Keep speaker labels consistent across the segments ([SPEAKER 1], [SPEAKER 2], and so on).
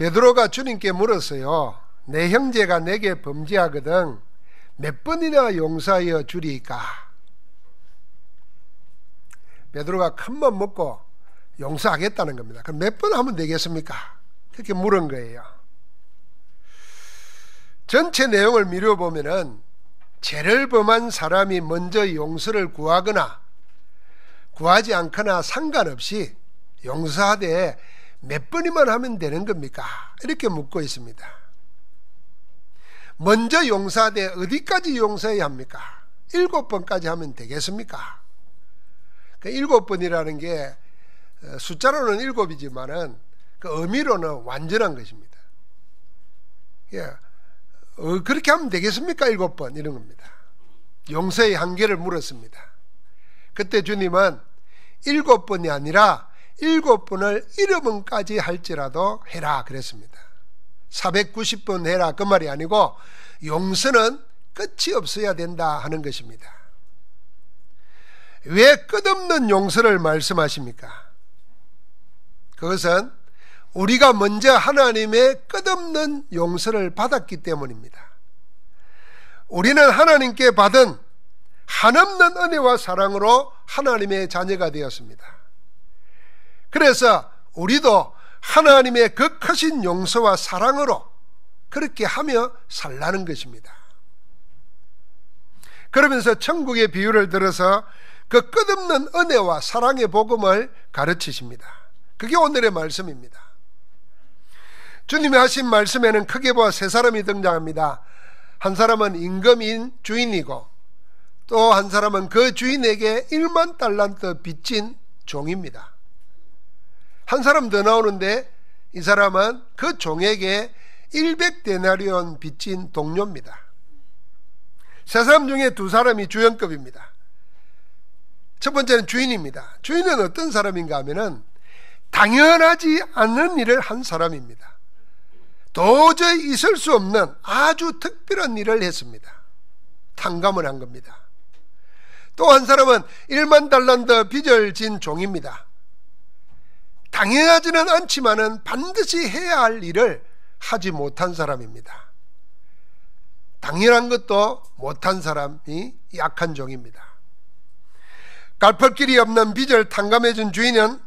[SPEAKER 1] 베드로가 주님께 물었어요. 내 형제가 내게 범죄하거든 몇 번이나 용서하여 주리까? 베드로가 큰맘 먹고 용서하겠다는 겁니다. 그럼 몇 번 하면 되겠습니까? 그렇게 물은 거예요. 전체 내용을 미뤄보면은 죄를 범한 사람이 먼저 용서를 구하거나 구하지 않거나 상관없이 용서하되 몇 번이만 하면 되는 겁니까? 이렇게 묻고 있습니다. 먼저 용서하되 어디까지 용서해야 합니까? 7번까지 하면 되겠습니까? 그 7번이라는 게 숫자로는 7이지만은 그 의미로는 완전한 것입니다. 예, 그렇게 하면 되겠습니까? 7번 이런 겁니다. 용서의 한계를 물었습니다. 그때 주님은 7번이 아니라 7번을 7번까지 할지라도 해라 그랬습니다. 490번 해라 그 말이 아니고 용서는 끝이 없어야 된다 하는 것입니다. 왜 끝없는 용서를 말씀하십니까? 그것은 우리가 먼저 하나님의 끝없는 용서를 받았기 때문입니다. 우리는 하나님께 받은 한없는 은혜와 사랑으로 하나님의 자녀가 되었습니다. 그래서 우리도 하나님의 그 크신 용서와 사랑으로 그렇게 하며 살라는 것입니다. 그러면서 천국의 비유를 들어서 그 끝없는 은혜와 사랑의 복음을 가르치십니다. 그게 오늘의 말씀입니다. 주님이 하신 말씀에는 크게 보아 세 사람이 등장합니다. 한 사람은 임금인 주인이고 또 한 사람은 그 주인에게 1만 달란트 빚진 종입니다. 한 사람 더 나오는데 이 사람은 그 종에게 100데나리온 빚진 동료입니다. 세 사람 중에 두 사람이 주연급입니다. 첫 번째는 주인입니다. 주인은 어떤 사람인가 하면은 당연하지 않는 일을 한 사람입니다. 도저히 있을 수 없는 아주 특별한 일을 했습니다. 탕감을 한 겁니다. 또 한 사람은 1만 달란트 빚을 진 종입니다. 당연하지는 않지만은 반드시 해야 할 일을 하지 못한 사람입니다. 당연한 것도 못한 사람이 약한 종입니다. 갚을 길이 없는 빚을 탕감해 준 주인은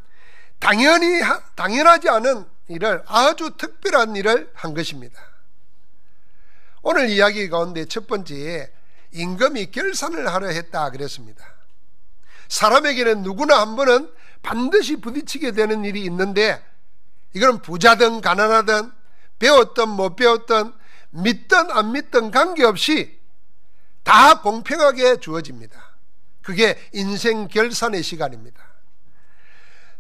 [SPEAKER 1] 당연하지 않은 일을, 아주 특별한 일을 한 것입니다. 오늘 이야기 가운데 첫 번째에 임금이 결산을 하려 했다 그랬습니다. 사람에게는 누구나 한 번은 반드시 부딪히게 되는 일이 있는데 이건 부자든 가난하든 배웠든 못 배웠든 믿든 안 믿든 관계없이 다 공평하게 주어집니다. 그게 인생 결산의 시간입니다.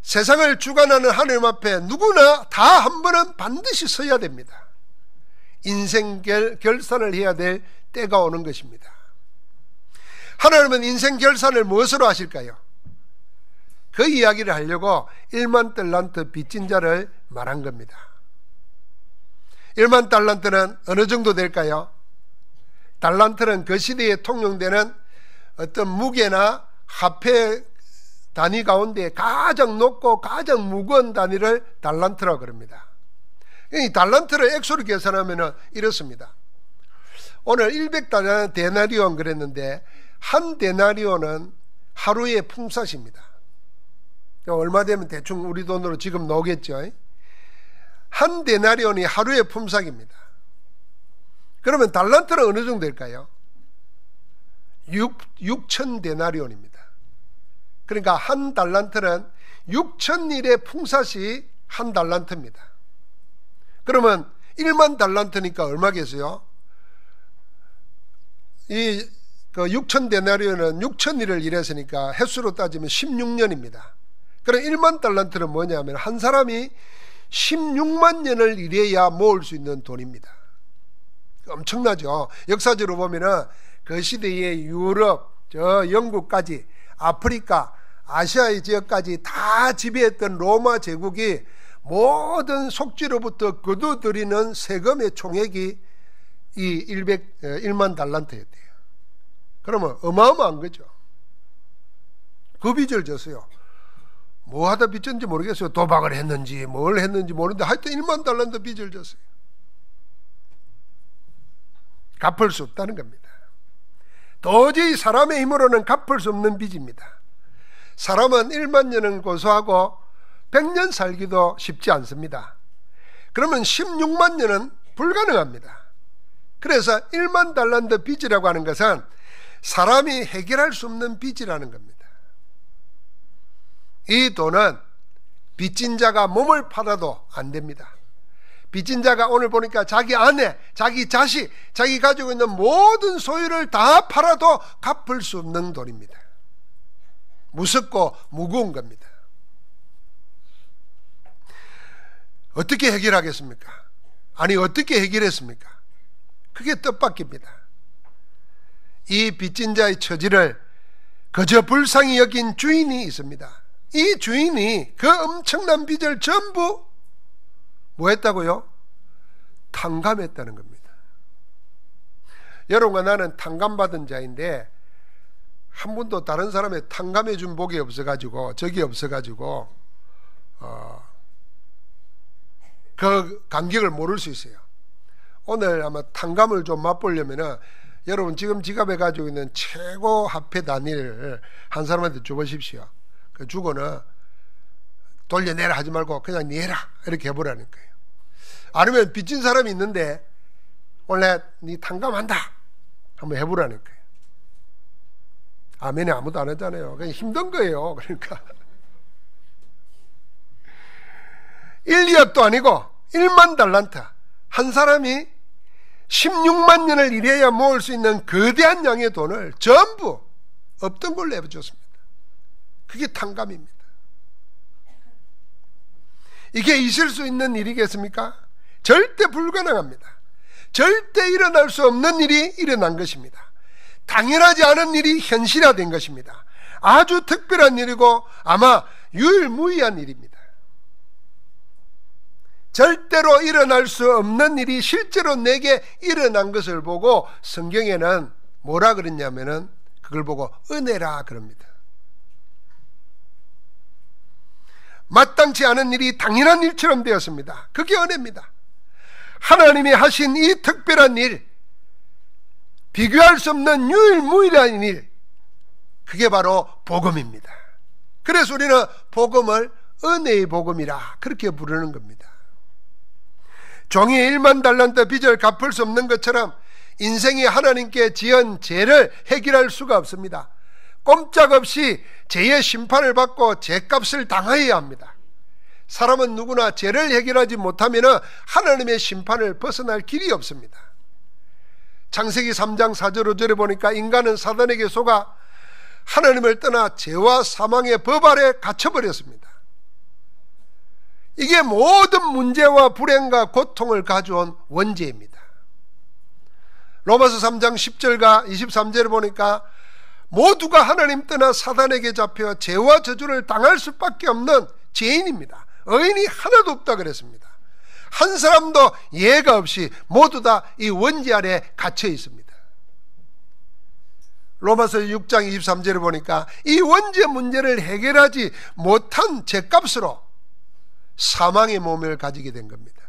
[SPEAKER 1] 세상을 주관하는 하나님 앞에 누구나 다 한 번은 반드시 서야 됩니다. 인생 결산을 해야 될 때가 오는 것입니다. 하나님은 인생 결산을 무엇으로 하실까요? 그 이야기를 하려고 1만 달란트 빚진 자를 말한 겁니다. 1만 달란트는 어느 정도 될까요? 달란트는 그 시대에 통용되는 어떤 무게나 화폐 단위 가운데 가장 높고 가장 무거운 단위를 달란트라고 그럽니다. 이 달란트를 액수로 계산하면 이렇습니다. 오늘 100데나리온 그랬는데 한 데나리온은 하루의 품삯입니다. 얼마 되면 대충 우리 돈으로 지금 나오겠죠. 한 데나리온이 하루의 품삯입니다. 그러면 달란트는 어느 정도 될까요? 6천 데나리온입니다. 그러니까 한 달란트는 6,000일의 품삯이 한 달란트입니다. 그러면 1만 달란트니까 얼마겠어요? 이 6,000데나리온은 6,000일을 일했으니까 횟수로 따지면 16년입니다. 그럼 1만 달란트는 뭐냐면 한 사람이 16만 년을 일해야 모을 수 있는 돈입니다. 엄청나죠. 역사적으로 보면은 그 시대의 유럽, 저 영국까지, 아프리카, 아시아의 지역까지 다 지배했던 로마 제국이 모든 속지로부터 거둬들이는 세금의 총액이 이 1만 달란트였대요. 그러면 어마어마한 거죠. 그 빚을 졌어요. 뭐 하다 빚졌는지 모르겠어요. 도박을 했는지 뭘 했는지 모르는데 하여튼 1만 달란트 빚을 졌어요. 갚을 수 없다는 겁니다. 도저히 사람의 힘으로는 갚을 수 없는 빚입니다. 사람은 1만 년은 고소하고 100년 살기도 쉽지 않습니다. 그러면 16만 년은 불가능합니다. 그래서 1만 달란트 빚이라고 하는 것은 사람이 해결할 수 없는 빚이라는 겁니다. 이 돈은 빚진 자가 몸을 팔아도 안 됩니다. 빚진 자가 오늘 보니까 자기 아내, 자기 자식, 자기 가지고 있는 모든 소유를 다 팔아도 갚을 수 없는 돈입니다. 무섭고 무거운 겁니다. 어떻게 해결하겠습니까? 아니, 어떻게 해결했습니까? 그게 뜻밖입니다. 이 빚진 자의 처지를 그저 불쌍히 여긴 주인이 있습니다. 이 주인이 그 엄청난 빚을 전부 뭐 했다고요? 탕감했다는 겁니다. 여러분과 나는 탕감받은 자인데 한 번도 다른 사람의 탕감해 준 복이 없어가지고, 적이 없어가지고 그 간격을 모를 수 있어요. 오늘 아마 탕감을 좀 맛보려면은 여러분 지금 지갑에 가지고 있는 최고 화폐 단위를 한 사람한테 줘보십시오. 그 주고는 돌려내라 하지 말고 그냥 내라 이렇게 해보라는 거예요. 아니면 빚진 사람이 있는데 원래 네 탕감한다 한번 해보라는 거예요. 아멘이 아무도 안 하잖아요. 그냥 힘든 거예요. 그러니까 1, 2억도 아니고 1만 달란트, 한 사람이 16만 년을 일해야 모을 수 있는 거대한 양의 돈을 전부 없던 걸로 내버렸습니다. 그게 탕감입니다. 이게 있을 수 있는 일이겠습니까? 절대 불가능합니다. 절대 일어날 수 없는 일이 일어난 것입니다. 당연하지 않은 일이 현실화된 것입니다. 아주 특별한 일이고 아마 유일무이한 일입니다. 절대로 일어날 수 없는 일이 실제로 내게 일어난 것을 보고 성경에는 뭐라 그랬냐면은 그걸 보고 은혜라 그럽니다. 마땅치 않은 일이 당연한 일처럼 되었습니다. 그게 은혜입니다. 하나님이 하신 이 특별한 일, 비교할 수 없는 유일무이한 일, 그게 바로 복음입니다. 그래서 우리는 복음을 은혜의 복음이라 그렇게 부르는 겁니다. 종이 1만 달란트 빚을 갚을 수 없는 것처럼 인생이 하나님께 지은 죄를 해결할 수가 없습니다. 꼼짝없이 죄의 심판을 받고 죄값을 당하여야 합니다. 사람은 누구나 죄를 해결하지 못하면 하나님의 심판을 벗어날 길이 없습니다. 창세기 3장 4절 5절에 보니까 인간은 사단에게 속아 하나님을 떠나 죄와 사망의 법 아래 갇혀버렸습니다. 이게 모든 문제와 불행과 고통을 가져온 원죄입니다. 로마서 3장 10절과 23절을 보니까 모두가 하나님 떠나 사단에게 잡혀 죄와 저주를 당할 수밖에 없는 죄인입니다. 의인이 하나도 없다 그랬습니다. 한 사람도 예가 없이 모두 다 이 원죄 아래 갇혀 있습니다. 로마서 6장 23절을 보니까 이 원죄 문제를 해결하지 못한 죄값으로 사망의 몸을 가지게 된 겁니다.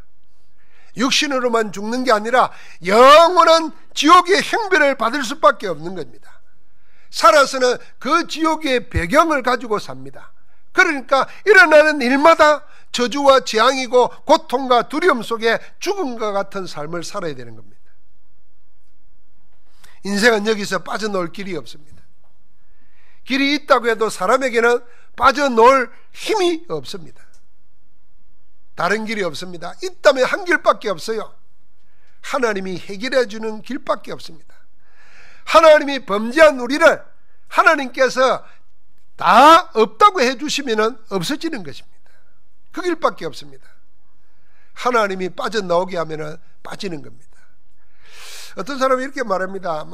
[SPEAKER 1] 육신으로만 죽는 게 아니라 영원한 지옥의 형벌을 받을 수밖에 없는 겁니다. 살아서는 그 지옥의 배경을 가지고 삽니다. 그러니까 일어나는 일마다 저주와 재앙이고 고통과 두려움 속에 죽음과 같은 삶을 살아야 되는 겁니다. 인생은 여기서 빠져나올 길이 없습니다. 길이 있다고 해도 사람에게는 빠져나올 힘이 없습니다. 다른 길이 없습니다. 있다면 한 길밖에 없어요. 하나님이 해결해 주는 길밖에 없습니다. 하나님이 범죄한 우리를 하나님께서 다 없다고 해주시면 없어지는 것입니다. 그 길밖에 없습니다. 하나님이 빠져나오게 하면 빠지는 겁니다. 어떤 사람이 이렇게 말합니다.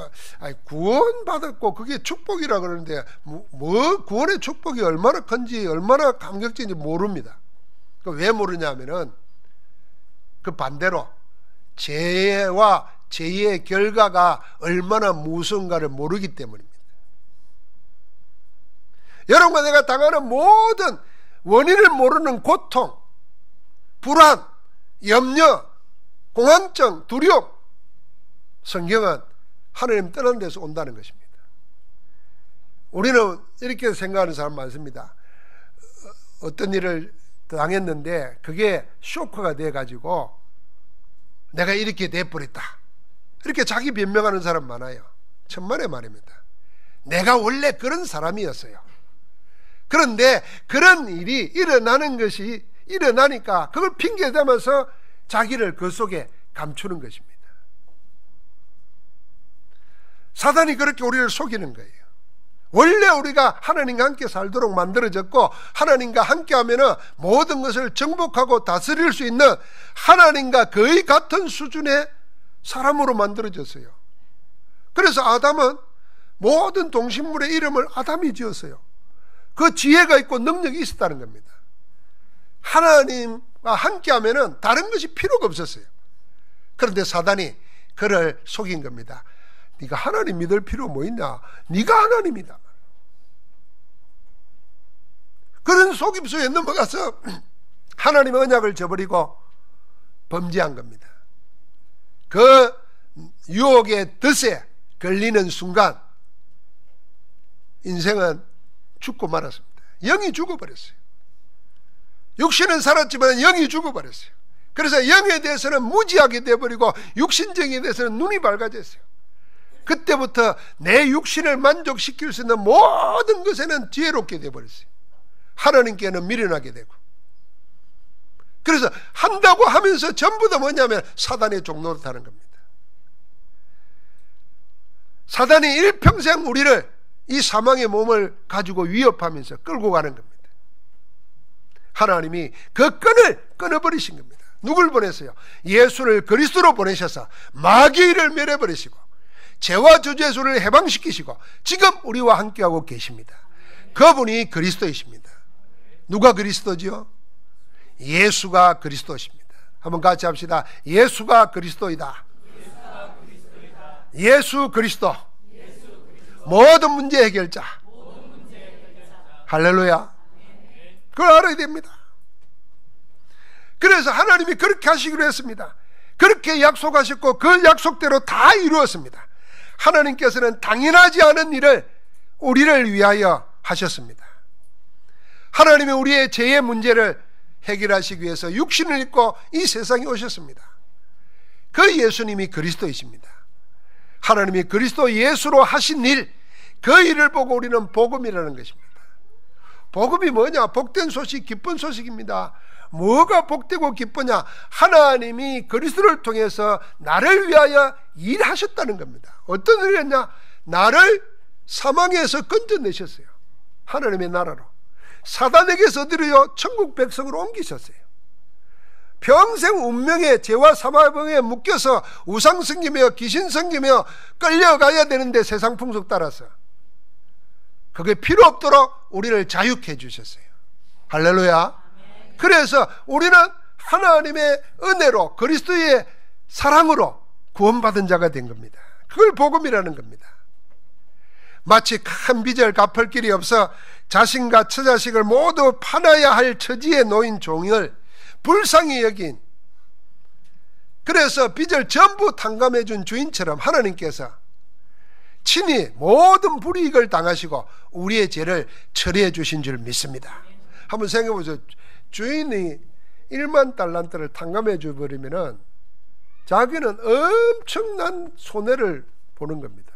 [SPEAKER 1] 구원받았고 그게 축복이라 그러는데 뭐 구원의 축복이 얼마나 큰지 얼마나 감격적인지 모릅니다. 왜 모르냐 하면은 그 반대로 죄와 죄의 결과가 얼마나 무서운가를 모르기 때문입니다. 여러분과 내가 당하는 모든 원인을 모르는 고통, 불안, 염려, 공황증, 두려움, 성경은 하나님 떠난 데서 온다는 것입니다. 우리는 이렇게 생각하는 사람 많습니다. 어떤 일을 당했는데 그게 쇼크가 돼가지고 내가 이렇게 돼버렸다, 이렇게 자기 변명하는 사람 많아요. 천만의 말입니다. 내가 원래 그런 사람이었어요. 그런데 그런 일이 일어나는 것이 일어나니까 그걸 핑계대면서 자기를 그 속에 감추는 것입니다. 사단이 그렇게 우리를 속이는 거예요. 원래 우리가 하나님과 함께 살도록 만들어졌고, 하나님과 함께 하면 모든 것을 정복하고 다스릴 수 있는 하나님과 거의 같은 수준의 사람으로 만들어졌어요. 그래서 아담은 모든 동식물의 이름을 아담이 지었어요. 그 지혜가 있고 능력이 있었다는 겁니다. 하나님과 함께 하면 다른 것이 필요가 없었어요. 그런데 사단이 그를 속인 겁니다. 네가 하나님 믿을 필요 뭐 있냐? 네가 하나님이다. 그런 속임수에 넘어가서 하나님의 언약을 저버리고 범죄한 겁니다. 그 유혹의 덫에 걸리는 순간 인생은 죽고 말았습니다. 영이 죽어버렸어요. 육신은 살았지만 영이 죽어버렸어요. 그래서 영에 대해서는 무지하게 되어버리고 육신적에 대해서는 눈이 밝아졌어요. 그때부터 내 육신을 만족시킬 수 있는 모든 것에는 지혜롭게 되어버렸어요. 하나님께는 미련하게 되고. 그래서 한다고 하면서 전부 다 뭐냐면 사단의 종로로 타는 겁니다. 사단이 일평생 우리를 이 사망의 몸을 가지고 위협하면서 끌고 가는 겁니다. 하나님이 그 끈을 끊어버리신 겁니다. 누굴 보냈어요? 예수를 그리스도로 보내셔서 마귀를 멸해버리시고 죄와 저주를 해방시키시고 지금 우리와 함께하고 계십니다. 그분이 그리스도이십니다. 누가 그리스도지요? 예수가 그리스도십니다. 한번 같이 합시다. 예수가 그리스도이다. 예수 그리스도. 모든 문제 해결자. 할렐루야. 그걸 알아야 됩니다. 그래서 하나님이 그렇게 하시기로 했습니다. 그렇게 약속하셨고 그 약속대로 다 이루었습니다. 하나님께서는 당연하지 않은 일을 우리를 위하여 하셨습니다. 하나님이 우리의 죄의 문제를 해결하시기 위해서 육신을 입고 이 세상에 오셨습니다. 그 예수님이 그리스도이십니다. 하나님이 그리스도 예수로 하신 일, 그 일을 보고 우리는 복음이라는 것입니다. 복음이 뭐냐? 복된 소식, 기쁜 소식입니다. 뭐가 복되고 기쁘냐? 하나님이 그리스도를 통해서 나를 위하여 일하셨다는 겁니다. 어떤 일을 했냐? 나를 사망에서 건져내셨어요. 하나님의 나라로. 사단에게서 어디로요? 천국 백성으로 옮기셨어요. 평생 운명의 죄와 사망에 묶여서 우상 섬기며 귀신 섬기며 끌려가야 되는데 세상 풍속 따라서 그게 필요 없도록 우리를 자유케 해주셨어요. 할렐루야. 그래서 우리는 하나님의 은혜로 그리스도의 사랑으로 구원받은 자가 된 겁니다. 그걸 복음이라는 겁니다. 마치 큰 빚을 갚을 길이 없어 자신과 처자식을 모두 팔아야 할 처지에 놓인 종을 불쌍히 여긴, 그래서 빚을 전부 탕감해 준 주인처럼 하나님께서 친히 모든 불이익을 당하시고 우리의 죄를 처리해 주신 줄 믿습니다. 한번 생각해 보세요. 주인이 1만 달란트를 탕감해 줘버리면 자기는 엄청난 손해를 보는 겁니다.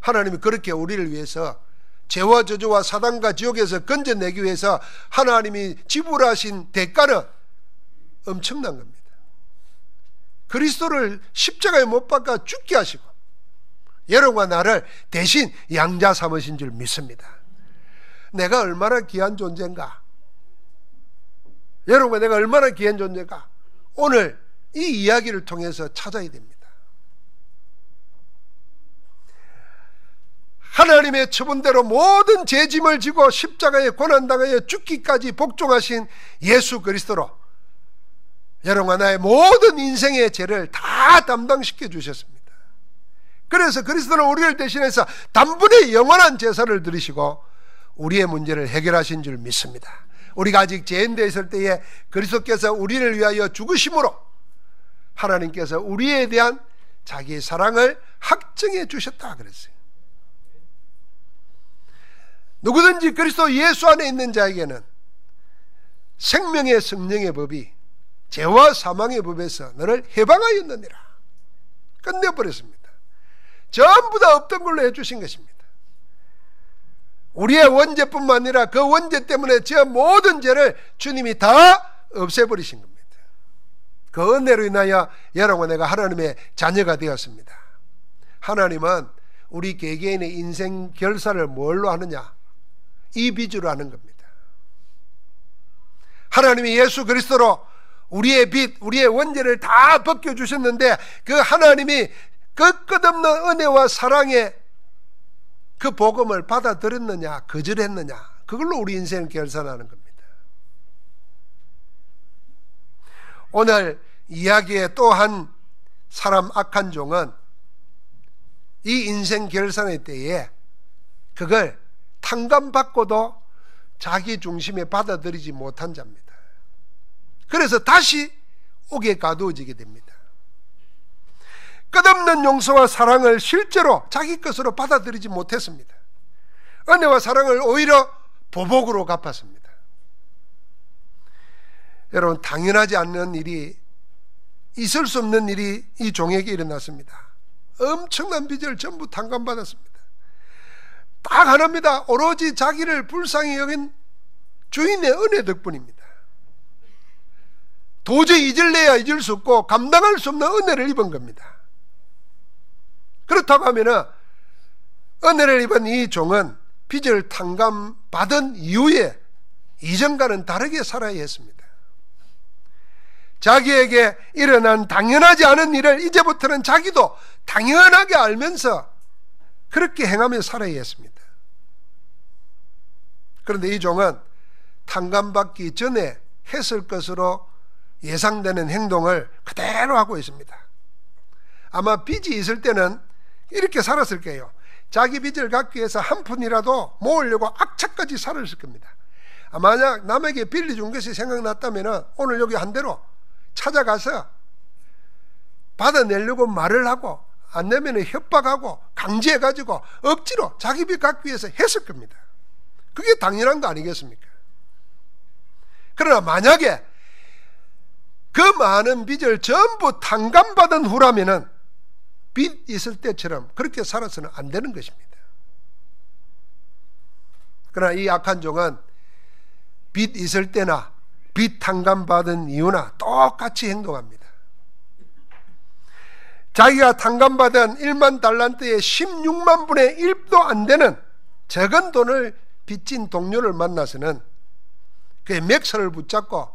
[SPEAKER 1] 하나님이 그렇게 우리를 위해서 죄와 저주와 사단과 지옥에서 건져내기 위해서 하나님이 지불하신 대가는 엄청난 겁니다. 그리스도를 십자가에 못 박아 죽게 하시고 여러분과 나를 대신 양자 삼으신 줄 믿습니다. 내가 얼마나 귀한 존재인가? 여러분과 내가 얼마나 귀한 존재인가? 오늘 이 이야기를 통해서 찾아야 됩니다. 하나님의 처분대로 모든 죄짐을 지고 십자가에 고난당하여 죽기까지 복종하신 예수 그리스도로 여러분과 나의 모든 인생의 죄를 다 담당시켜 주셨습니다. 그래서 그리스도는 우리를 대신해서 단번에 영원한 제사를 드리시고 우리의 문제를 해결하신 줄 믿습니다. 우리가 아직 죄인되어 있을 때에 그리스도께서 우리를 위하여 죽으심으로 하나님께서 우리에 대한 자기의 사랑을 확증해 주셨다 그랬어요. 누구든지 그리스도 예수 안에 있는 자에게는 생명의 성령의 법이 죄와 사망의 법에서 너를 해방하였느니라. 끝내버렸습니다. 전부 다 없던 걸로 해주신 것입니다. 우리의 원죄뿐만 아니라 그 원죄 때문에 저 모든 죄를 주님이 다 없애버리신 겁니다. 그 은혜로 인하여 여러분 내가 하나님의 자녀가 되었습니다. 하나님은 우리 개개인의 인생 결사를 뭘로 하느냐? 이 비주로 하는 겁니다. 하나님이 예수 그리스도로 우리의 빚, 우리의 원죄를 다 벗겨주셨는데 그 하나님이 그 끝없는 은혜와 사랑의 그 복음을 받아들였느냐 거절했느냐, 그걸로 우리 인생을 결산하는 겁니다. 오늘 이야기의 또 한 사람 악한 종은 이 인생 결산의 때에 그걸 탕감받고도 자기 중심에 받아들이지 못한 자입니다. 그래서 다시 옥에 가두어지게 됩니다. 끝없는 용서와 사랑을 실제로 자기 것으로 받아들이지 못했습니다. 은혜와 사랑을 오히려 보복으로 갚았습니다. 여러분, 당연하지 않는 일이, 있을 수 없는 일이 이 종에게 일어났습니다. 엄청난 빚을 전부 탕감받았습니다. 딱 하나입니다. 오로지 자기를 불쌍히 여긴 주인의 은혜 덕분입니다. 도저히 잊을래야 잊을 수 없고 감당할 수 없는 은혜를 입은 겁니다. 그렇다고 하면 은혜를 입은 이 종은 빚을 탕감받은 이후에 이전과는 다르게 살아야 했습니다. 자기에게 일어난 당연하지 않은 일을 이제부터는 자기도 당연하게 알면서 그렇게 행하며 살아야 했습니다. 그런데 이 종은 탕감받기 전에 했을 것으로 예상되는 행동을 그대로 하고 있습니다. 아마 빚이 있을 때는 이렇게 살았을 거예요. 자기 빚을 갚기 위해서 한 푼이라도 모으려고 악착같이 살았을 겁니다. 만약 남에게 빌려준 것이 생각났다면 오늘 여기 한 대로 찾아가서 받아내려고 말을 하고 안 내면 협박하고 강제해가지고 억지로 자기 빚 갚기 위해서 했을 겁니다. 그게 당연한 거 아니겠습니까? 그러나 만약에 그 많은 빚을 전부 탕감받은 후라면은 빚 있을 때처럼 그렇게 살아서는 안 되는 것입니다. 그러나 이 악한 종은 빚 있을 때나 빚 탕감받은 이유나 똑같이 행동합니다. 자기가 탕감받은 1만 달란트의 16만 분의 1도 안 되는 적은 돈을 빚진 동료를 만나서는 그의 맥살을 붙잡고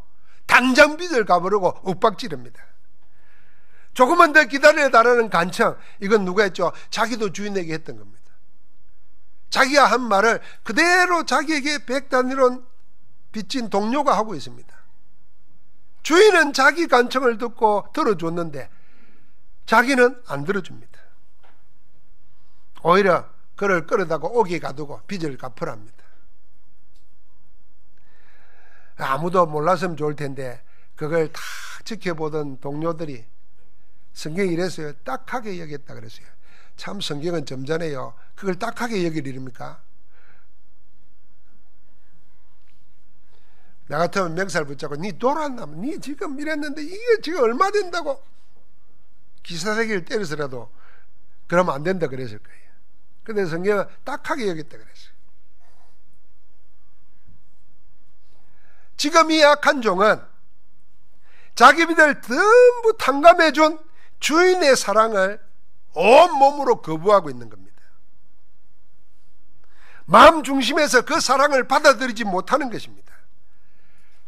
[SPEAKER 1] 당장 빚을 갚으려고 윽박지릅니다. 조금만 더 기다려달라는 간청, 이건 누가 했죠? 자기도 주인에게 했던 겁니다. 자기가 한 말을 그대로 자기에게 100단위론 빚진 동료가 하고 있습니다. 주인은 자기 간청을 듣고 들어줬는데 자기는 안 들어줍니다. 오히려 그를 끌어다가 옥에 가두고 빚을 갚으랍니다. 아무도 몰랐으면 좋을 텐데 그걸 다 지켜보던 동료들이 성경이 이랬어요. 딱하게 여겼다 그랬어요. 참 성경은 점잖아요. 그걸 딱하게 여길 일입니까? 나 같으면 맹살 붙잡고 니 돌았나? 니 지금 이랬는데 이게 지금 얼마 된다고? 기사대기를 때려서라도 그러면 안 된다 그랬을 거예요. 근데 성경은 딱하게 여겼다 그랬어요. 지금 이 악한 종은 자기 빚을 전부 탕감해준 주인의 사랑을 온몸으로 거부하고 있는 겁니다. 마음 중심에서 그 사랑을 받아들이지 못하는 것입니다.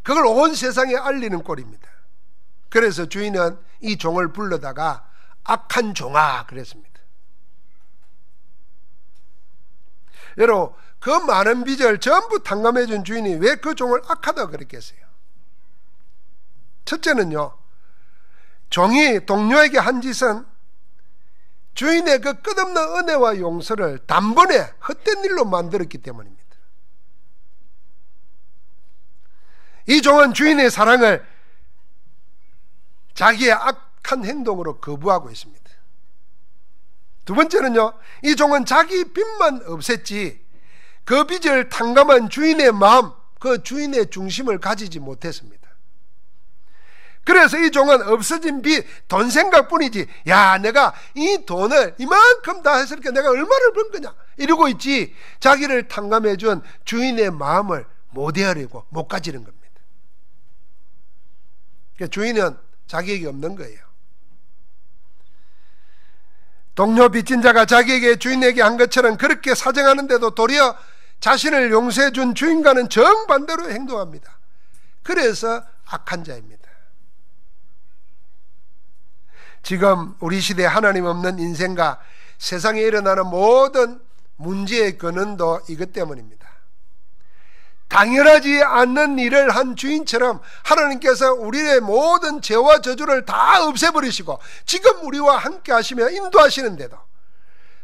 [SPEAKER 1] 그걸 온 세상에 알리는 꼴입니다. 그래서 주인은 이 종을 불러다가 악한 종아 그랬습니다. 여러분, 그 많은 빚을 전부 탕감해준 주인이 왜 그 종을 악하다고 그랬겠어요? 첫째는요, 종이 동료에게 한 짓은 주인의 그 끝없는 은혜와 용서를 단번에 헛된 일로 만들었기 때문입니다. 이 종은 주인의 사랑을 자기의 악한 행동으로 거부하고 있습니다. 두 번째는요, 이 종은 자기 빚만 없앴지 그 빚을 탕감한 주인의 마음, 그 주인의 중심을 가지지 못했습니다. 그래서 이 종은 없어진 빚, 돈 생각뿐이지, 야, 내가 이 돈을 이만큼 다 했으니까 내가 얼마를 번 거냐 이러고 있지, 자기를 탕감해 준 주인의 마음을 못 헤아리고 못 가지는 겁니다. 그러니까 주인은 자기에게 없는 거예요. 동료 빚진 자가 자기에게 주인에게 한 것처럼 그렇게 사정하는데도 도리어 자신을 용서해 준 주인과는 정반대로 행동합니다. 그래서 악한 자입니다. 지금 우리 시대 하나님 없는 인생과 세상에 일어나는 모든 문제의 근원도 이것 때문입니다. 당연하지 않는 일을 한 주인처럼 하나님께서 우리의 모든 죄와 저주를 다 없애버리시고 지금 우리와 함께 하시며 인도하시는데도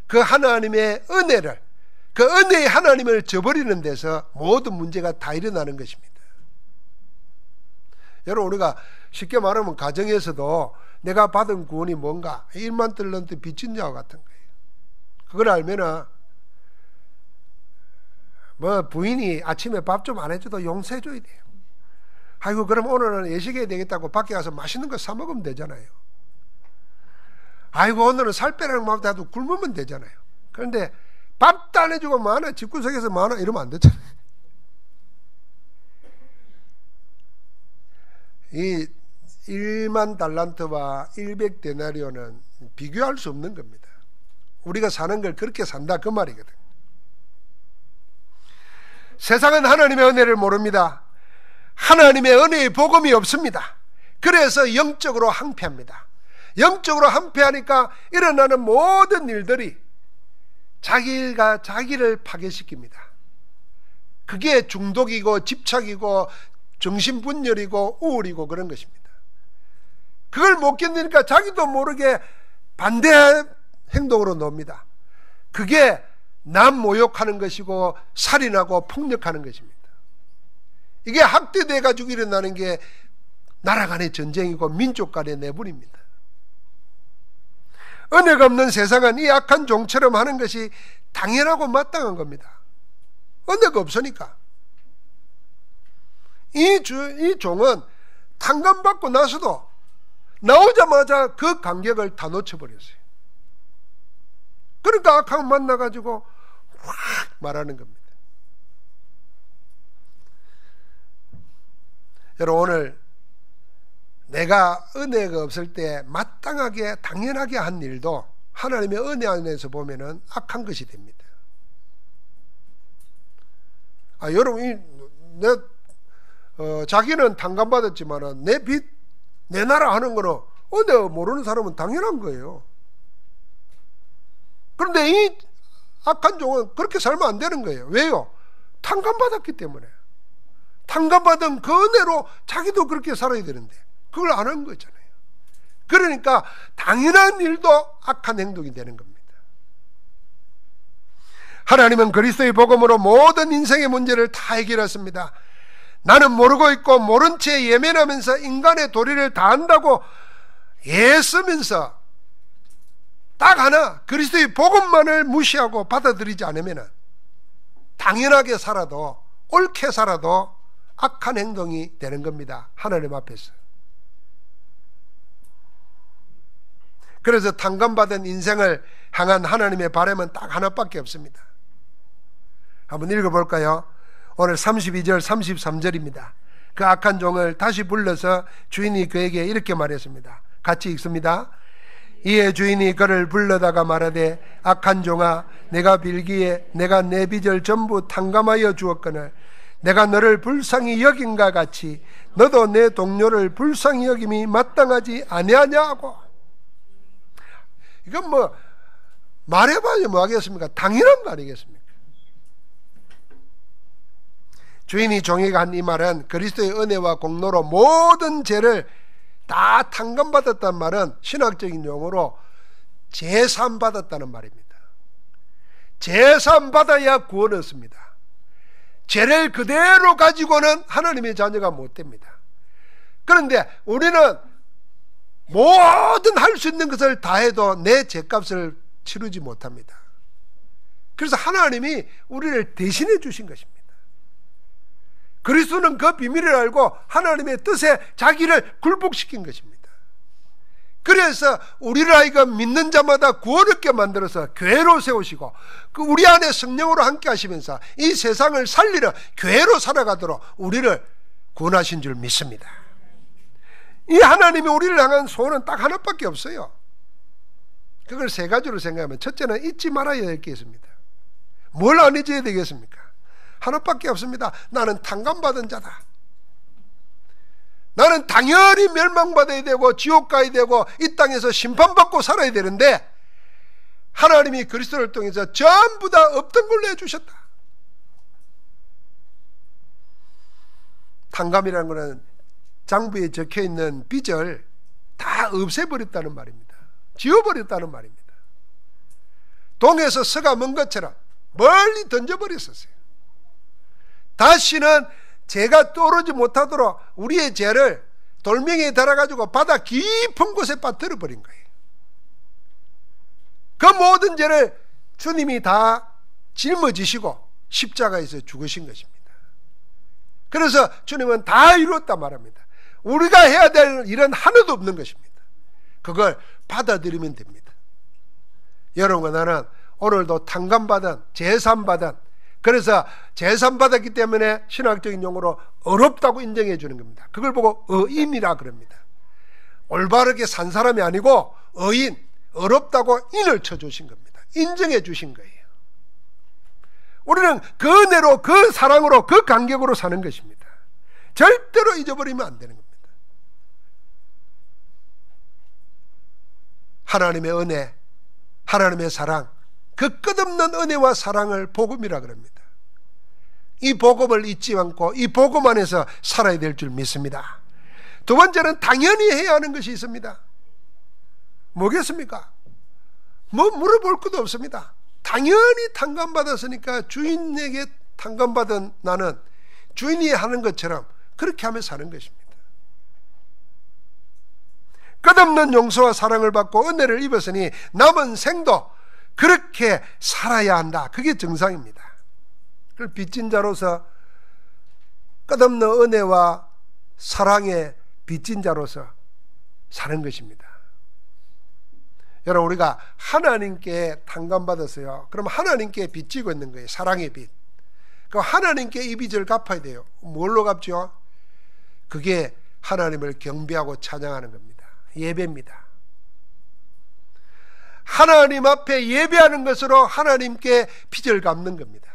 [SPEAKER 1] 그 하나님의 은혜를, 그 은혜의 하나님을 저버리는 데서 모든 문제가 다 일어나는 것입니다. 여러분, 우리가 쉽게 말하면 가정에서도 내가 받은 구원이 뭔가 1만 달란트 빚진 자와 같은 거예요. 그걸 알면은 뭐 부인이 아침에 밥 좀 안 해줘도 용서해 줘야 돼요. 아이고, 그럼 오늘은 예식해야 되겠다고 밖에 가서 맛있는 거 사 먹으면 되잖아요. 아이고, 오늘은 살 빼라는 마음도 해도 굶으면 되잖아요. 그런데 밥도 안 해주고 많아, 집구석에서 많아 이러면 안 되잖아요. 이 1만 달란트와 100데나리온은 비교할 수 없는 겁니다. 우리가 사는 걸 그렇게 산다 그 말이거든. 세상은 하나님의 은혜를 모릅니다. 하나님의 은혜의 복음이 없습니다. 그래서 영적으로 항폐합니다. 영적으로 항폐하니까 일어나는 모든 일들이 자기가 자기를 파괴시킵니다. 그게 중독이고 집착이고 정신분열이고 우울이고 그런 것입니다. 그걸 못 견디니까 자기도 모르게 반대 행동으로 놉니다. 그게 남 모욕하는 것이고 살인하고 폭력하는 것입니다. 이게 학대돼 가지고 일어나는 게 나라 간의 전쟁이고 민족 간의 내분입니다. 은혜가 없는 세상은 이 악한 종처럼 하는 것이 당연하고 마땅한 겁니다. 은혜가 없으니까. 이 종은 탕감받고 나서도 나오자마자 그 간격을 다 놓쳐버렸어요. 그러니까 악한 만나가지고 확 말하는 겁니다. 여러분, 오늘 내가 은혜가 없을 때 마땅하게 당연하게 한 일도 하나님의 은혜 안에서 보면은 악한 것이 됩니다. 여러분, 자기는 탕감받았지만은 내 빚 내놔라 하는 거는 은혜 모르는 사람은 당연한 거예요. 그런데 이 악한 종은 그렇게 살면 안 되는 거예요. 왜요? 탕감받았기 때문에. 탕감받은 그 은혜로 자기도 그렇게 살아야 되는데 그걸 안 한 거잖아요. 그러니까 당연한 일도 악한 행동이 되는 겁니다. 하나님은 그리스도의 복음으로 모든 인생의 문제를 다 해결했습니다. 나는 모르고 있고 모른 채 예면하면서 인간의 도리를 다 한다고 애쓰면서 딱 하나 그리스도의 복음만을 무시하고 받아들이지 않으면 당연하게 살아도 옳게 살아도 악한 행동이 되는 겁니다. 하나님 앞에서. 그래서 탕감받은 인생을 향한 하나님의 바람은 딱 하나밖에 없습니다. 한번 읽어볼까요? 오늘 32절 33절입니다. 그 악한 종을 다시 불러서 주인이 그에게 이렇게 말했습니다. 같이 읽습니다. 이에 주인이 그를 불러다가 말하되 악한 종아, 내가 빌기에 내가 내 빚을 전부 탕감하여 주었거늘 내가 너를 불쌍히 여긴가 같이 너도 내 동료를 불쌍히 여김이 마땅하지 아니하냐 하고. 이건 뭐 말해봐야 뭐 하겠습니까? 당연한 거 아니겠습니까? 주인이 종에게 한 이 말은 그리스도의 은혜와 공로로 모든 죄를 다 탕감받았다는 말은 신학적인 용어로 제삼받았다는 말입니다. 제삼받아야 구원 얻습니다. 죄를 그대로 가지고는 하나님의 자녀가 못 됩니다. 그런데 우리는 모든 할 수 있는 것을 다 해도 내 죄값을 치르지 못합니다. 그래서 하나님이 우리를 대신해 주신 것입니다. 그리스도는 그 비밀을 알고 하나님의 뜻에 자기를 굴복시킨 것입니다. 그래서 우리를 하여금 믿는 자마다 구원 얻게 만들어서 교회로 세우시고 그 우리 안에 성령으로 함께 하시면서 이 세상을 살리려 교회로 살아가도록 우리를 구원하신 줄 믿습니다. 이 하나님이 우리를 향한 소원은 딱 하나밖에 없어요. 그걸 세 가지로 생각하면, 첫째는 잊지 말아야 할 게 있습니다. 뭘 안 잊어야 되겠습니까? 하나밖에 없습니다. 나는 탕감받은 자다. 나는 당연히 멸망받아야 되고 지옥 가야 되고 이 땅에서 심판받고 살아야 되는데 하나님이 그리스도를 통해서 전부 다 없던 걸로 해주셨다. 탕감이라는 것은 장부에 적혀있는 빚을 다 없애버렸다는 말입니다. 지워버렸다는 말입니다. 동에서 서가 먼 것처럼 멀리 던져버렸었어요. 다시는 죄가 떠오르지 못하도록 우리의 죄를 돌멩이에 달아가지고 바다 깊은 곳에 빠뜨려 버린 거예요. 그 모든 죄를 주님이 다 짊어지시고 십자가에서 죽으신 것입니다. 그래서 주님은 다 이루었다 말합니다. 우리가 해야 될 일은 하나도 없는 것입니다. 그걸 받아들이면 됩니다. 여러분과 나는 오늘도 탕감받은, 제삼받은, 그래서 제삼받았기 때문에 신학적인 용어로 어렵다고 인정해 주는 겁니다. 그걸 보고 의인이라 그럽니다. 올바르게 산 사람이 아니고 의인, 어렵다고 인을 쳐주신 겁니다. 인정해 주신 거예요. 우리는 그 은혜로, 그 사랑으로, 그 간격으로 사는 것입니다. 절대로 잊어버리면 안 되는 겁니다. 하나님의 은혜, 하나님의 사랑, 그 끝없는 은혜와 사랑을 복음이라 그럽니다. 이 복음을 잊지 않고 이 복음 안에서 살아야 될 줄 믿습니다. 두 번째는 당연히 해야 하는 것이 있습니다. 뭐겠습니까? 뭐 물어볼 것도 없습니다. 당연히 탕감받았으니까 주인에게 탕감받은 나는 주인이 하는 것처럼 그렇게 하며 사는 것입니다. 끝없는 용서와 사랑을 받고 은혜를 입었으니 남은 생도 그렇게 살아야 한다. 그게 정상입니다. 그걸 빚진 자로서 끝없는 은혜와 사랑의 빚진 자로서 사는 것입니다. 여러분, 우리가 하나님께 탕감받았어요. 그럼 하나님께 빚지고 있는 거예요. 사랑의 빚. 그럼 하나님께 이 빚을 갚아야 돼요. 뭘로 갚죠? 그게 하나님을 경배하고 찬양하는 겁니다. 예배입니다. 하나님 앞에 예배하는 것으로 하나님께 빚을 갚는 겁니다.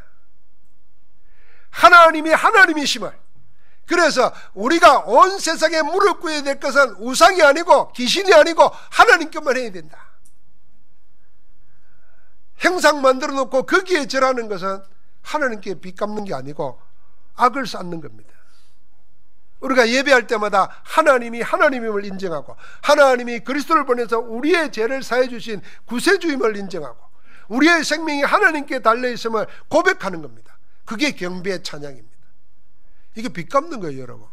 [SPEAKER 1] 하나님이 하나님이심을, 그래서 우리가 온 세상에 무릎 꿇어야 될 것은 우상이 아니고 귀신이 아니고 하나님께만 해야 된다. 형상 만들어 놓고 거기에 절하는 것은 하나님께 빚 갚는 게 아니고 악을 쌓는 겁니다. 우리가 예배할 때마다 하나님이 하나님임을 인정하고 하나님이 그리스도를 보내서 우리의 죄를 사해 주신 구세주임을 인정하고 우리의 생명이 하나님께 달려있음을 고백하는 겁니다. 그게 경배의 찬양입니다. 이게 빚 갚는 거예요. 여러분,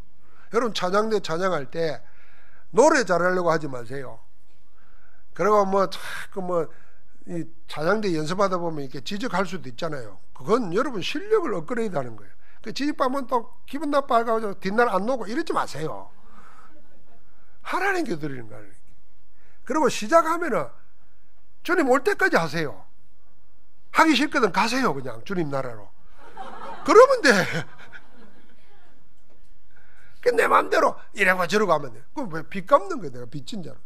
[SPEAKER 1] 여러분 찬양대 찬양할 때 노래 잘하려고 하지 마세요. 그리고 자꾸 이 찬양대 연습하다 보면 이렇게 지적할 수도 있잖아요. 그건 여러분 실력을 업그레이드 하는 거예요. 그 지직하면 또 기분 나빠가지고 뒷날 안 놓고 이러지 마세요. 하나님께 드리는 거예요. 그리고 시작하면은 주님 올 때까지 하세요. 하기 싫거든 가세요. 그냥 주님 나라로. 그러면 돼. 내 마음대로 이래고 저러고 하면 돼. 그럼 왜 빚 갚는 거야? 내가 빚진 자로서.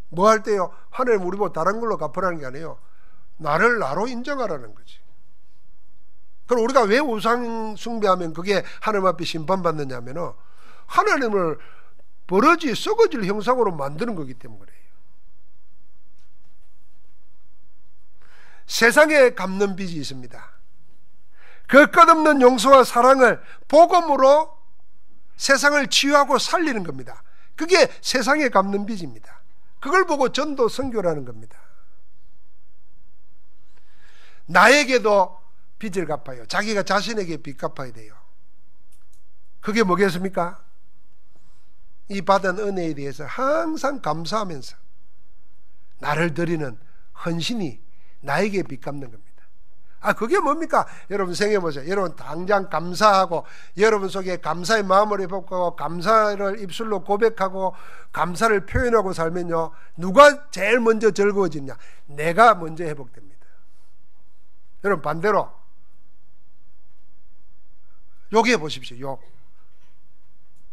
[SPEAKER 1] 뭐 할 때요? 하나님 우리 보고 다른 걸로 갚으라는 게 아니에요. 나를 나로 인정하라는 거지. 그럼 우리가 왜 우상 숭배하면 그게 하나님 앞에 심판받느냐면은 하나님을 버러지 썩어질 형상으로 만드는 거기 때문에 그래요. 세상에 갚는 빚이 있습니다. 그 끝없는 용서와 사랑을 복음으로 세상을 치유하고 살리는 겁니다. 그게 세상에 갚는 빚입니다. 그걸 보고 전도 선교라는 겁니다. 나에게도 빚을 갚아요. 자기가 자신에게 빚 갚아야 돼요. 그게 뭐겠습니까? 이 받은 은혜에 대해서 항상 감사하면서 나를 드리는 헌신이 나에게 빚 갚는 겁니다. 그게 뭡니까? 여러분 생각해보세요. 여러분 당장 감사하고 여러분 속에 감사의 마음을 회복하고 감사를 입술로 고백하고 감사를 표현하고 살면요, 누가 제일 먼저 즐거워지냐? 내가 먼저 회복됩니다. 여러분 반대로 욕해 보십시오.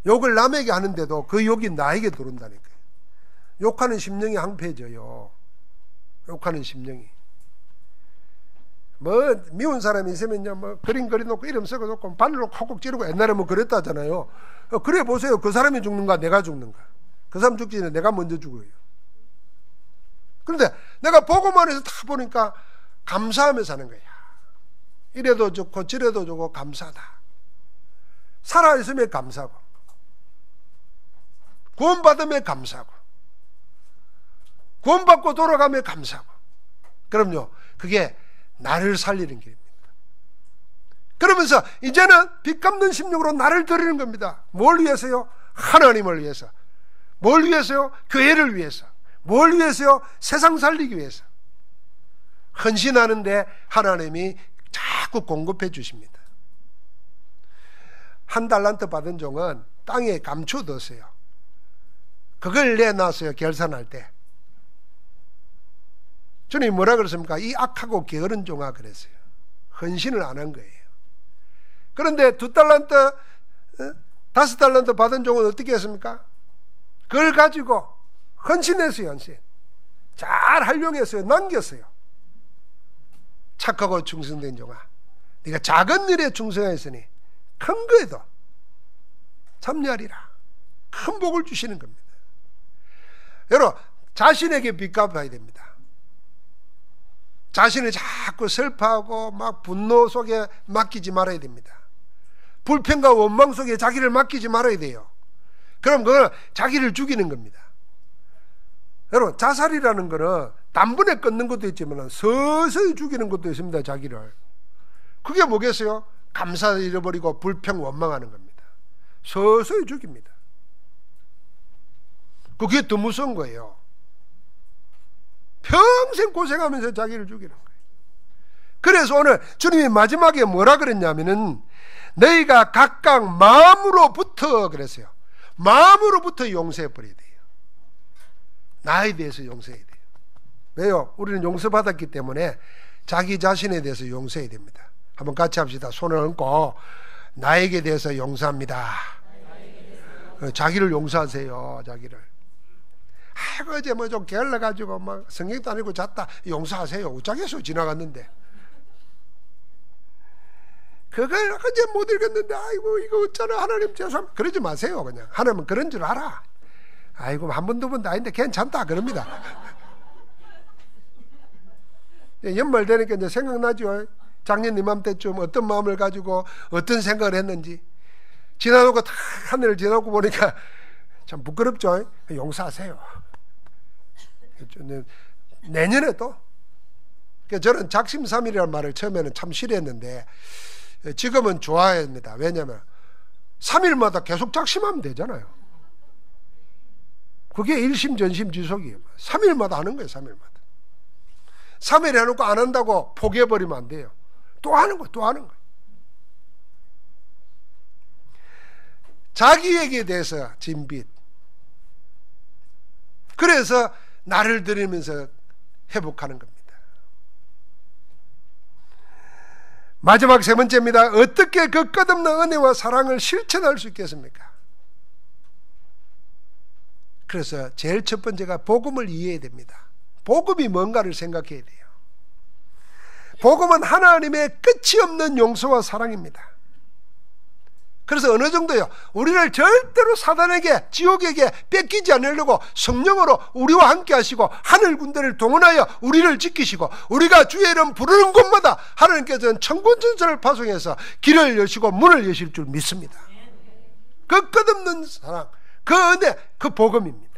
[SPEAKER 1] 욕을 남에게 하는데도 그 욕이 나에게 들어온다니까요. 욕하는 심령이 황폐해져요. 욕하는 심령이. 미운 사람이 있으면요, 그림 그려놓고 이름 써놓고 바늘로 콕콕 찌르고 옛날에 그랬다잖아요. 그래 보세요. 그 사람이 죽는가 내가 죽는가? 그 사람 죽기 전에 내가 먼저 죽어요. 그런데 내가 보고만 해서 다 보니까 감사하며 사는 거야. 이래도 좋고 저래도 좋고 감사하다. 살아있으면 감사하고 구원받으면 감사하고 구원받고 돌아가면 감사하고. 그럼요, 그게 나를 살리는 길입니다. 그러면서 이제는 빚 갚는 심령으로 나를 드리는 겁니다. 뭘 위해서요? 하나님을 위해서. 뭘 위해서요? 교회를 위해서. 뭘 위해서요? 세상 살리기 위해서. 헌신하는데 하나님이 자꾸 공급해 주십니다. 1달란트 받은 종은 땅에 감춰뒀어요. 그걸 내놨어요. 결산할 때. 주님이 뭐라 그랬습니까? 이 악하고 게으른 종아 그랬어요. 헌신을 안 한 거예요. 그런데 2달란트, 5달란트 받은 종은 어떻게 했습니까? 그걸 가지고 헌신했어요. 헌신. 잘 활용했어요. 남겼어요. 착하고 충성된 종아, 네가 작은 일에 충성했으니 큰 거에도 참여하리라. 큰 복을 주시는 겁니다. 여러분 자신에게 빚 갚아야 됩니다. 자신을 자꾸 슬퍼하고 막 분노 속에 맡기지 말아야 됩니다. 불평과 원망 속에 자기를 맡기지 말아야 돼요. 그럼 그건 자기를 죽이는 겁니다. 여러분 자살이라는 거는 단번에 끊는 것도 있지만 서서히 죽이는 것도 있습니다. 자기를. 그게 뭐겠어요? 감사 잃어버리고 불평 원망하는 겁니다. 서서히 죽입니다. 그게 더 무서운 거예요. 평생 고생하면서 자기를 죽이는 거예요. 그래서 오늘 주님이 마지막에 뭐라 그랬냐면은 너희가 각각 마음으로부터 그랬어요. 마음으로부터 용서해버려야 돼요. 나에 대해서 용서해야 돼요. 왜요? 우리는 용서받았기 때문에 자기 자신에 대해서 용서해야 됩니다. 한번 같이 합시다. 손을 얹고 나에게 대해서 용서합니다. 자기를 용서하세요. 자기를. 아이고 이제 뭐 좀 게을러가지고 막 성경도 아니고 잤다 용서하세요. 우짜겠어 지나갔는데 그걸 어제 못 읽었는데 아이고 이거 어쩌나 하나님 죄송합니다. 그러지 마세요. 그냥 하나님은 그런 줄 알아. 아이고 한 번 두 번도 아닌데 괜찮다 그럽니다. 연말 되니까 이제 생각나죠. 작년 이맘때쯤 어떤 마음을 가지고 어떤 생각을 했는지 지나놓고 다 하늘을 지나고 보니까 참 부끄럽죠. 용서하세요. 내년에도 저는 작심삼일이라는 말을 처음에는 참 싫어했는데 지금은 좋아합니다. 왜냐하면 3일마다 계속 작심하면 되잖아요. 그게 일심전심지속이에요. 3일마다 하는 거예요. 3일마다 3일 해놓고 안 한다고 포기해버리면 안 돼요. 또 하는 거예요. 또 하는 거예요. 자기에게 대해서 진 빚. 그래서 나를 드리면서 회복하는 겁니다. 마지막 세 번째입니다. 어떻게 그 끝없는 은혜와 사랑을 실천할 수 있겠습니까? 그래서 제일 첫 번째가 복음을 이해해야 됩니다. 복음이 뭔가를 생각해야 돼요. 복음은 하나님의 끝이 없는 용서와 사랑입니다. 그래서 어느 정도요? 우리를 절대로 사단에게 지옥에게 뺏기지 않으려고 성령으로 우리와 함께 하시고 하늘 군대를 동원하여 우리를 지키시고 우리가 주의 이름 부르는 곳마다 하나님께서는 천군천사를 파송해서 길을 여시고 문을 여실 줄 믿습니다. 그 끝없는 사랑, 그 은혜, 그 복음입니다.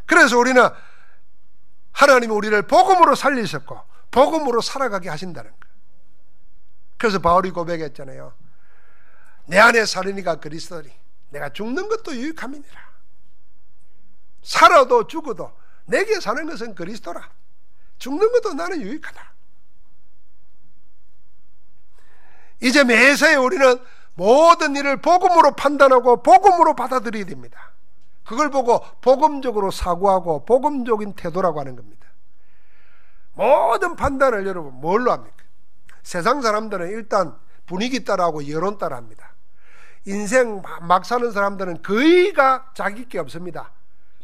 [SPEAKER 1] 그래서 우리는 하나님이 우리를 복음으로 살리셨고 복음으로 살아가게 하신다는 거예요. 그래서 바울이 고백했잖아요. 내 안에 사느니가 그리스도니 내가 죽는 것도 유익함이니라. 살아도 죽어도 내게 사는 것은 그리스도라. 죽는 것도 나는 유익하다. 이제 매사에 우리는 모든 일을 복음으로 판단하고 복음으로 받아들여야 됩니다. 그걸 보고 복음적으로 사고하고 복음적인 태도라고 하는 겁니다. 모든 판단을 여러분 뭘로 합니까? 세상 사람들은 일단 분위기 따라하고 여론 따라합니다. 인생 막 사는 사람들은 거의가 자기 게 없습니다.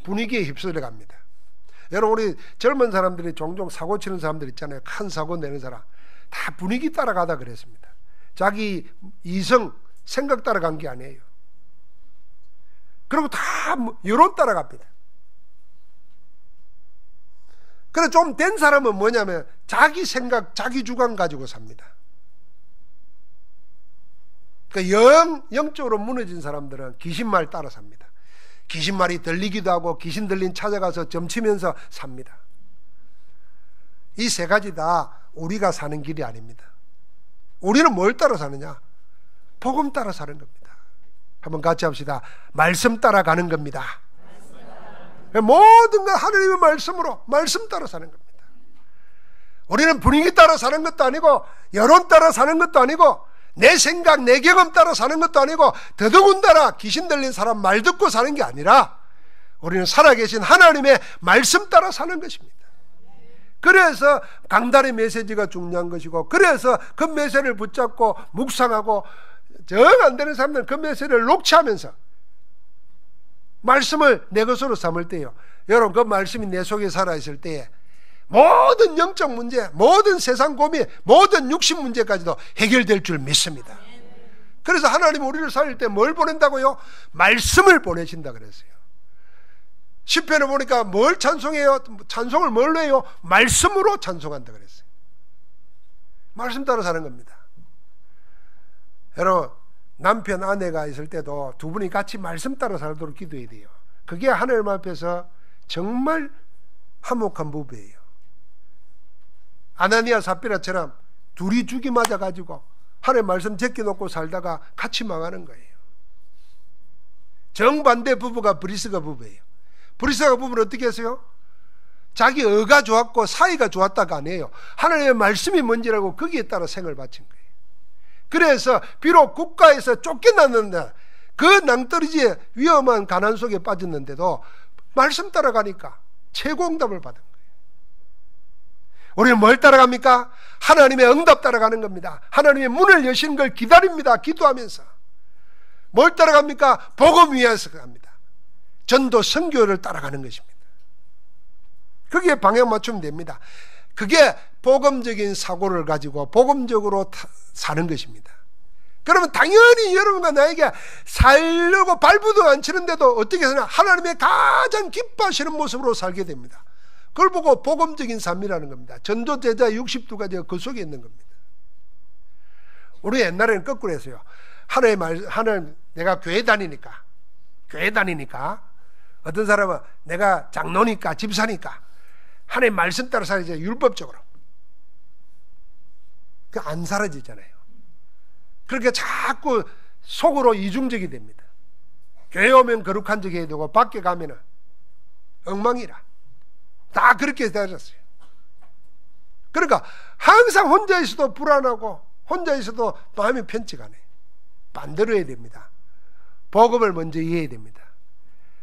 [SPEAKER 1] 분위기에 휩쓸려 갑니다. 여러분, 우리 젊은 사람들이 종종 사고 치는 사람들 있잖아요. 큰 사고 내는 사람. 다 분위기 따라가다 그랬습니다. 자기 이성, 생각 따라간 게 아니에요. 그리고 다 여론 따라갑니다. 그래서 좀 된 사람은 뭐냐면 자기 생각, 자기 주관 가지고 삽니다. 그러니까 영적으로 무너진 사람들은 귀신말 따라 삽니다. 귀신말이 들리기도 하고 귀신 들린 찾아가서 점치면서 삽니다. 이 세 가지 다 우리가 사는 길이 아닙니다. 우리는 뭘 따라 사느냐? 복음 따라 사는 겁니다. 한번 같이 합시다. 말씀 따라가는 겁니다. 모든 건 하나님의 말씀으로 말씀 따라 사는 겁니다. 우리는 분위기 따라 사는 것도 아니고 여론 따라 사는 것도 아니고 내 생각, 내 경험 따라 사는 것도 아니고 더더군다나 귀신 들린 사람 말 듣고 사는 게 아니라 우리는 살아계신 하나님의 말씀 따라 사는 것입니다. 그래서 강단의 메시지가 중요한 것이고, 그래서 그 메시지를 붙잡고 묵상하고 정 안 되는 사람들은 그 메시지를 녹취하면서 말씀을 내 것으로 삼을 때요, 여러분 그 말씀이 내 속에 살아있을 때에 모든 영적 문제, 모든 세상 고민, 모든 육신 문제까지도 해결될 줄 믿습니다. 그래서 하나님 우리를 살릴 때 뭘 보낸다고요? 말씀을 보내신다 그랬어요. 시편을 보니까 뭘 찬송해요? 찬송을 뭘로 해요? 말씀으로 찬송한다 그랬어요. 말씀 따라 사는 겁니다. 여러분, 남편 아내가 있을 때도 두 분이 같이 말씀 따라 살도록 기도해야 돼요. 그게 하나님 앞에서 정말 화목한 부부예요. 아나니아 삽비라처럼 둘이 죽이 맞아가지고 하나님 말씀 제껴놓고 살다가 같이 망하는 거예요. 정반대 부부가 브리스가 부부예요. 브리스가 부부는 어떻게 했어요? 자기 어가 좋았고 사이가 좋았다가 아니에요. 하나님의 말씀이 뭔지라고 거기에 따라 생을 바친 거예요. 그래서 비록 국가에서 쫓겨났는데 그 낭떠러지의 위험한 가난 속에 빠졌는데도 말씀 따라가니까 최고 응답을 받은 거예요. 우리는 뭘 따라갑니까? 하나님의 응답 따라가는 겁니다. 하나님의 문을 여시는 걸 기다립니다. 기도하면서. 뭘 따라갑니까? 복음 위에서 갑니다. 전도 선교를 따라가는 것입니다. 거기에 방향 맞추면 됩니다. 그게 복음적인 사고를 가지고 복음적으로 사는 것입니다. 그러면 당연히 여러분과 나에게 살려고 발부도 안 치는데도 어떻게 하냐? 하나님의 가장 기뻐하시는 모습으로 살게 됩니다. 그걸 보고 복음적인 삶이라는 겁니다. 전도제자 62가지가 그 속에 있는 겁니다. 우리 옛날에는 거꾸로 했어요. 하나님 내가 교회 다니니까 어떤 사람은 내가 장로니까 집사니까 하나님 말씀 따라 살아야지, 율법적으로. 그 안 사라지잖아요. 그렇게 자꾸 속으로 이중적이 됩니다. 교회 오면 거룩한 척 해야 되고 밖에 가면은 엉망이라. 다 그렇게 되었어요. 그러니까 항상 혼자 있어도 불안하고 혼자 있어도 마음이 편치가 않아요. 반대로 해야 됩니다. 복음을 먼저 이해해야 됩니다.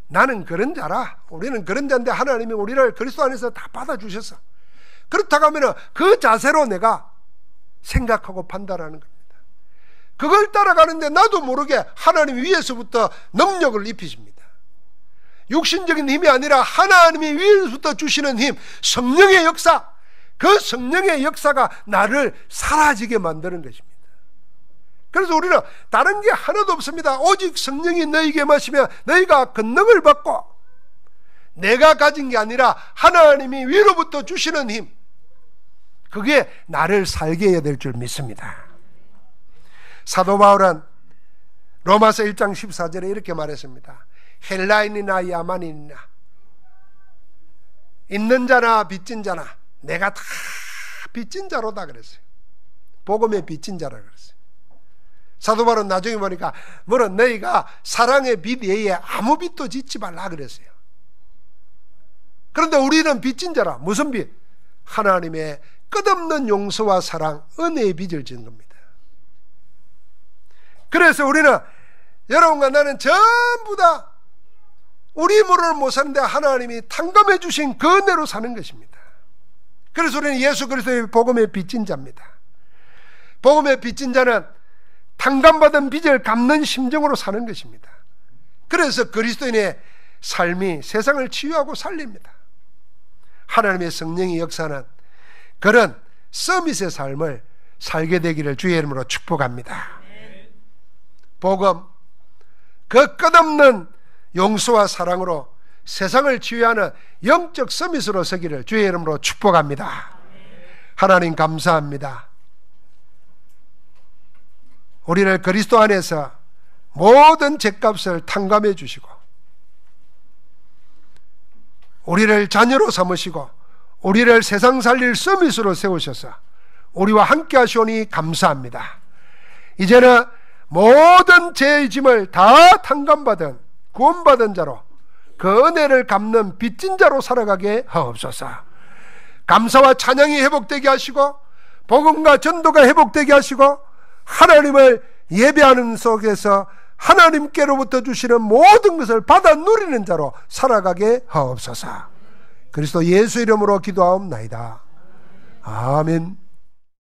[SPEAKER 1] 나는 그런 자라. 우리는 그런 자인데 하나님이 우리를 그리스도 안에서 다 받아주셨어. 그렇다고 하면 그 자세로 내가 생각하고 판단하는 겁니다. 그걸 따라가는데 나도 모르게 하나님 위에서부터 능력을 입히십니다. 육신적인 힘이 아니라 하나님이 위에서부터 주시는 힘, 성령의 역사, 그 성령의 역사가 나를 사라지게 만드는 것입니다. 그래서 우리는 다른 게 하나도 없습니다. 오직 성령이 너희에게 마시면 너희가 권능을 받고, 내가 가진 게 아니라 하나님이 위로부터 주시는 힘, 그게 나를 살게 해야 될 줄 믿습니다. 사도 바울은 로마서 1장 14절에 이렇게 말했습니다. 헬라인이나 야만인이나 있는 자나 빚진 자나 내가 다 빚진 자로다 그랬어요. 복음의 빚진 자라 그랬어요. 사도 바울은 나중에 보니까 뭐는 너희가 사랑의 빚 외에 아무 빚도 짓지 말라 그랬어요. 그런데 우리는 빚진 자라. 무슨 빚? 하나님의 끝없는 용서와 사랑, 은혜의 빚을 짓는 겁니다. 그래서 우리는, 여러분과 나는 전부 다 우리 힘으로는 못 사는데 하나님이 탕감해 주신 그 은혜로 사는 것입니다. 그래서 우리는 예수 그리스도의 복음의 빚진 자입니다. 복음의 빚진 자는 탕감받은 빚을 갚는 심정으로 사는 것입니다. 그래서 그리스도인의 삶이 세상을 치유하고 살립니다. 하나님의 성령의 역사는 그런 서밋의 삶을 살게 되기를 주의 이름으로 축복합니다. 복음, 그 끝없는 용서와 사랑으로 세상을 치유하는 영적 서밋으로 서기를 주의 이름으로 축복합니다. 하나님 감사합니다. 우리를 그리스도 안에서 모든 죄값을 탕감해 주시고 우리를 자녀로 삼으시고 우리를 세상 살릴 서밋으로 세우셔서 우리와 함께 하시오니 감사합니다. 이제는 모든 죄의 짐을 다 탕감받은 구원받은 자로 그 은혜를 갚는 빚진 자로 살아가게 하옵소서. 감사와 찬양이 회복되게 하시고 복음과 전도가 회복되게 하시고 하나님을 예배하는 속에서 하나님께로부터 주시는 모든 것을 받아 누리는 자로 살아가게 하옵소서. 그리스도 예수 이름으로 기도하옵나이다. 아멘.